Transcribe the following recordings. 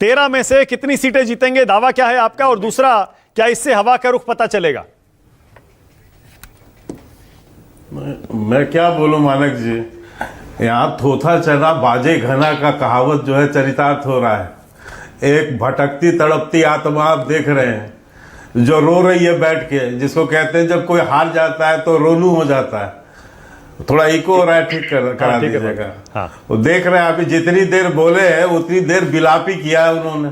13 में से कितनी सीटें जीतेंगे, दावा क्या है आपका? और दूसरा, क्या इससे हवा का रुख पता चलेगा? मैं क्या बोलूं मानक जी, यहाँ थोथा चना बाजे घना का कहावत जो है चरितार्थ हो रहा है। एक भटकती तड़पती आत्मा आप देख रहे हैं जो रो रही है बैठ के, जिसको कहते हैं जब कोई हार जाता है तो रोनू हो जाता है। थोड़ा इको हो रहा है, ठीक करा दीजिएगा। हाँ। वो देख रहे हैं अभी जितनी देर बोले हैं उतनी देर बिलापी किया है उन्होंने।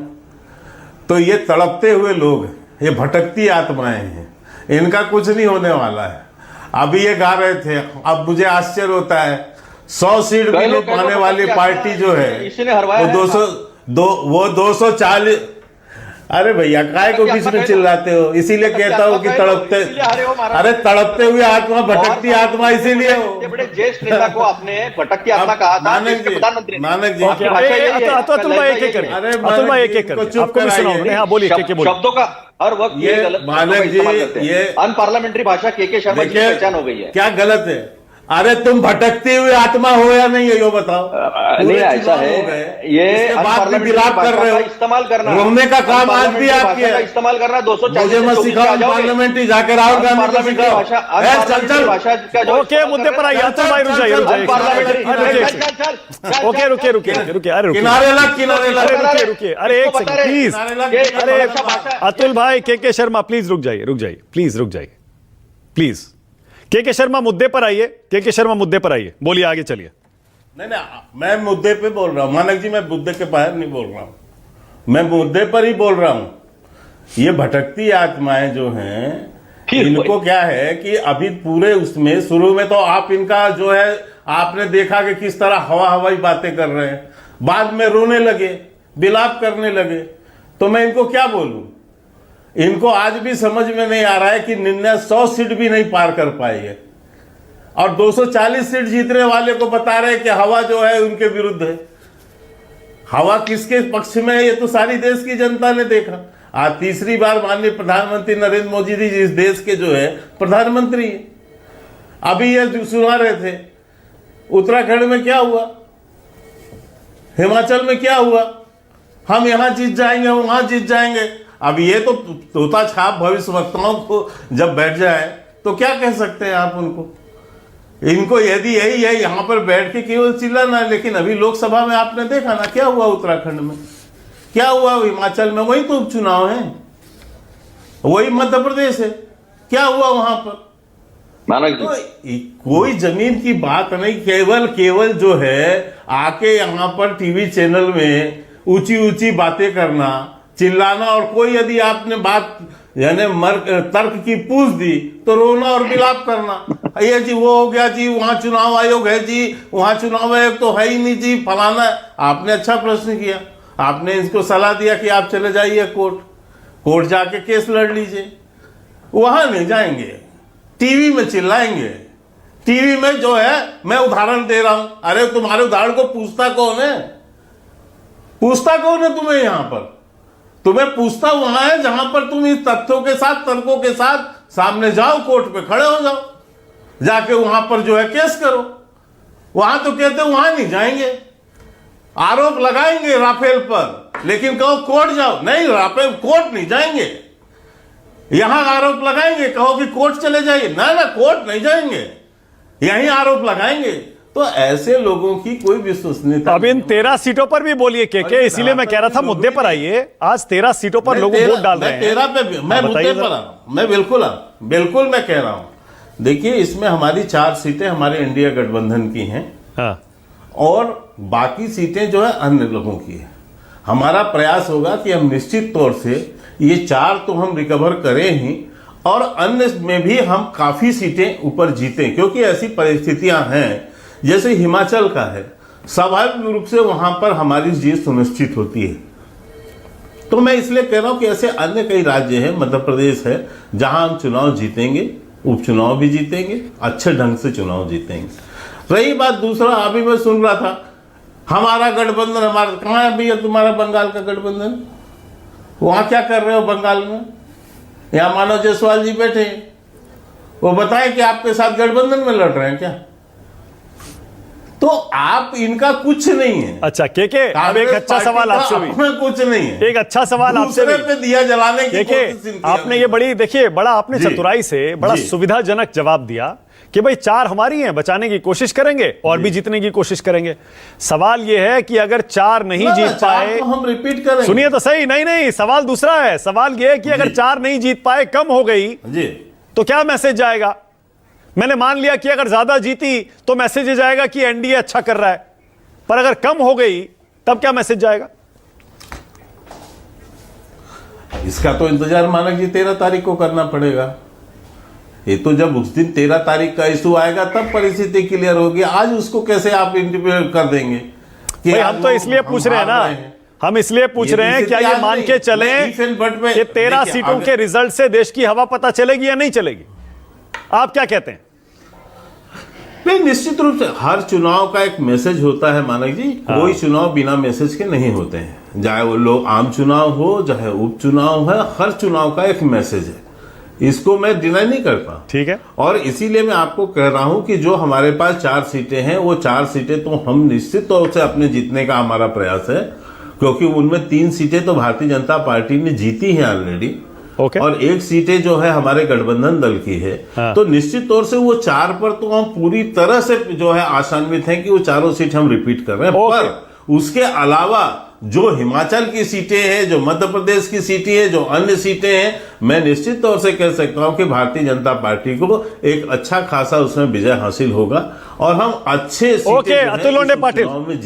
तो ये तड़पते हुए लोग, ये भटकती आत्माएं हैं, इनका कुछ नहीं होने वाला है। अभी ये गा रहे थे, अब मुझे आश्चर्य होता है 100 सीट भी नहीं पाने वाली पार्टी जो है वो 240। अरे भैया काय को बीच में चिल्लाते हो? इसीलिए कहता हूँ कि तड़पते, अरे तड़पते हुए आत्मा, भटकती आत्मा, इसीलिए बड़े ज्येष्ठ नेता को आपने भटकती आत्मा कहा था। प्रधानमंत्री मानक जी, अतुल भाई एक एक करके, अतुल भाई एक एक करके आपको भी सुनाओ। हाँ बोलिए, के बोलिए। शब्दों का हर वक्त ये गलत मानक जी, ये अनपार्लियामेंट्री भाषा के शर्मा जी की पहचान हो गई है। क्या गलत है? अरे तुम भटकती हुई आत्मा हो या नहीं है, यो बताओ। नहीं ऐसा है, ये बात भी बिलाप कर रहे हो, इस्तेमाल करना, रोने का काम आज भी आपके है। इस्तेमाल करना 240 मुझे मत सिखाओ, पार्लियामेंटी जाकर राहुल गांधी को सिखाओ। ओके, मुद्दे पर आइए। अतुल भाई रुक जाइए, ओके रुकिए रुकिए रुकिए, अरे किनारे लग, किनारे लग, रुकिए, अरे एक सेकंड प्लीज। अरे अतुल भाई, के शर्मा प्लीज रुक जाइए, प्लीज रुक जाइए, प्लीज। के शर्मा मुद्दे पर आइए, के शर्मा मुद्दे पर आइए, बोलिए, आगे चलिए। नहीं, मैं मुद्दे पे बोल रहा हूं मानक जी, मैं मुद्दे के बाहर नहीं बोल रहा हूं, मैं मुद्दे पर ही बोल रहा हूं। ये भटकती आत्माएं जो हैं, इनको क्या है कि अभी पूरे उसमें शुरू में तो आप इनका जो है आपने देखा कि किस तरह हवाई बातें कर रहे हैं, बाद में रोने लगे, बिलाप करने लगे। तो मैं इनको क्या बोलूं? इनको आज भी समझ में नहीं आ रहा है कि 100 सीट भी नहीं पार कर पाई है, और 240 सीट जीतने वाले को बता रहे हैं कि हवा जो है उनके विरुद्ध है। हवा किसके पक्ष में है ये तो सारी देश की जनता ने देखा। आज तीसरी बार माननीय प्रधानमंत्री नरेंद्र मोदी जी इस देश के जो है प्रधानमंत्री है। अभी ये सुना रहे थे उत्तराखंड में क्या हुआ, हिमाचल में क्या हुआ, हम यहां जीत जाएंगे, वहां जीत जाएंगे। अब ये तो तोता छाप भविष्यवक्ताओं को जब बैठ जाए तो क्या कह सकते हैं आप उनको? इनको यदि यही है यहां पर बैठ के केवल चिल्लाना है। लेकिन अभी लोकसभा में आपने देखा ना क्या हुआ, उत्तराखंड में क्या हुआ, हिमाचल में वही तो उपचुनाव है, वही मध्य प्रदेश है, क्या हुआ वहां पर? तो कोई जमीन की बात नहीं, केवल जो है आके यहाँ पर टीवी चैनल में ऊंची ऊंची बातें करना, चिल्लाना, और कोई यदि आपने बात यानी तर्क की पूछ दी तो रोना और विलाप करना। ये जी वो हो गया जी, वहां चुनाव आयोग है जी, वहां चुनाव आयोग तो है ही नहीं जी, फलाना। आपने अच्छा प्रश्न किया, आपने इसको सलाह दिया कि आप चले जाइए कोर्ट जाके केस लड़ लीजिए। वहां नहीं जाएंगे, टीवी में चिल्लाएंगे। टीवी में जो है, मैं उदाहरण दे रहा हूं, अरे तुम्हारे उदाहरण को पूछता कौन है? पूछता कौन है तुम्हें? यहां पर तुम्हें पूछता वहां है जहां पर तुम इस तथ्यों के साथ, तर्कों के साथ सामने जाओ, कोर्ट पे खड़े हो जाओ, जाके वहां पर जो है केस करो। वहां तो कहते वहां नहीं जाएंगे, आरोप लगाएंगे राफेल पर, लेकिन कहो कोर्ट जाओ, नहीं राफेल कोर्ट नहीं जाएंगे। यहां आरोप लगाएंगे, कहो कि कोर्ट चले जाइए, ना कोर्ट नहीं जाएंगे, यहीं आरोप लगाएंगे। तो ऐसे लोगों की कोई विश्वसनीयता। अब इन 13 सीटों पर भी बोलिए के, इसीलिए मैं कह रहा था मुद्दे पर आइए। आज 13 सीटों पर लोग वोट डाल रहे हैं। 13 पे मैं मुद्दे पर आऊं, मैं बिल्कुल मैं कह रहा हूं। देखिए, इसमें हमारी 4 सीटें हमारे इंडिया गठबंधन की हैं। हाँ। और बाकी सीटें जो है अन्य लोगों की है। हमारा प्रयास होगा कि हम निश्चित तौर से ये 4 तो हम रिकवर करें ही, और अन्य में भी हम काफी सीटें ऊपर जीतें, क्योंकि ऐसी परिस्थितियां हैं जैसे हिमाचल का है, स्वाभाविक रूप से वहां पर हमारी जीत सुनिश्चित होती है। तो मैं इसलिए कह रहा हूं कि ऐसे अन्य कई राज्य हैं, मध्य प्रदेश है, जहां हम चुनाव जीतेंगे, उपचुनाव भी जीतेंगे, अच्छे ढंग से चुनाव जीतेंगे। रही बात दूसरा, अभी मैं सुन रहा था हमारा गठबंधन, हमारा कहाँ है भैया तुम्हारा बंगाल का गठबंधन? वहां क्या कर रहे हो बंगाल में? यहां मानव जायसवाल जी बैठे, वो बताए कि आपके साथ गठबंधन में लड़ रहे हैं क्या? तो आप इनका कुछ नहीं है। अच्छा के अब एक अच्छा सवाल आपसे भी, अपना कुछ नहीं है, एक अच्छा सवाल आपसे दूसरे भी। पे दिया जलाने की देखिए कोशिश इनकी आपने ये बड़ी, देखिए बड़ा आपने जी। चतुराई से बड़ा जी। सुविधाजनक जवाब दिया कि भाई 4 हमारी हैं, बचाने की कोशिश करेंगे और भी जीतने की कोशिश करेंगे। सवाल ये है कि अगर 4 नहीं ना, जीत चार पाए, तो हम रिपीट करेंगे। सुनिए तो सही, नहीं सवाल दूसरा है। सवाल ये है कि अगर 4 नहीं जीत पाए, कम हो गई, जी तो क्या मैसेज जाएगा? मैंने मान लिया कि अगर ज्यादा जीती तो मैसेज ये जाएगा कि एनडीए अच्छा कर रहा है, पर अगर कम हो गई तब क्या मैसेज जाएगा? इसका तो इंतजार मानक जी 13 तारीख को करना पड़ेगा। ये तो जब उस दिन 13 तारीख का इशू आएगा तब परिस्थिति क्लियर होगी। आज उसको कैसे आप इंटरप्रेट कर देंगे कि भाई आज हम तो इसलिए पूछ रहे हैं ना, हम इसलिए पूछ रहे हैं, क्या ये मान के चलें कि 13 सीटों के रिजल्ट से देश की हवा पता चलेगी या नहीं चलेगी? आप क्या कहते हैं? नहीं, निश्चित रूप से हर चुनाव का एक मैसेज होता है मानक जी। कोई चुनाव बिना मैसेज के नहीं होते हैं, चाहे वो लोग आम चुनाव हो चाहे उपचुनाव है, हर चुनाव का एक मैसेज है। इसको मैं डिनाई नहीं करता। ठीक है, और इसीलिए मैं आपको कह रहा हूं कि जो हमारे पास 4 सीटें हैं, वो 4 सीटें तो हम निश्चित तौर से अपने जीतने का हमारा प्रयास है, क्योंकि उनमें 3 सीटें तो भारतीय जनता पार्टी ने जीती हैं ऑलरेडी। ओके। और 1 सीटें जो है हमारे गठबंधन दल की है। हाँ। तो निश्चित तौर से वो 4 पर तो हम पूरी तरह से जो है आशान्वित हैं कि वो चारों सीट हम रिपीट कर रहे हैं। ओके। पर उसके अलावा जो हिमाचल की सीटें हैं, जो मध्य प्रदेश की सीटें हैं, जो अन्य सीटें हैं, मैं निश्चित तौर से कह सकता हूं कि भारतीय जनता पार्टी को एक अच्छा खासा उसमें विजय हासिल होगा और हम अच्छे सीटें ओके, जो है अतुल इस लोंढे पाटिल। उपचुनाव में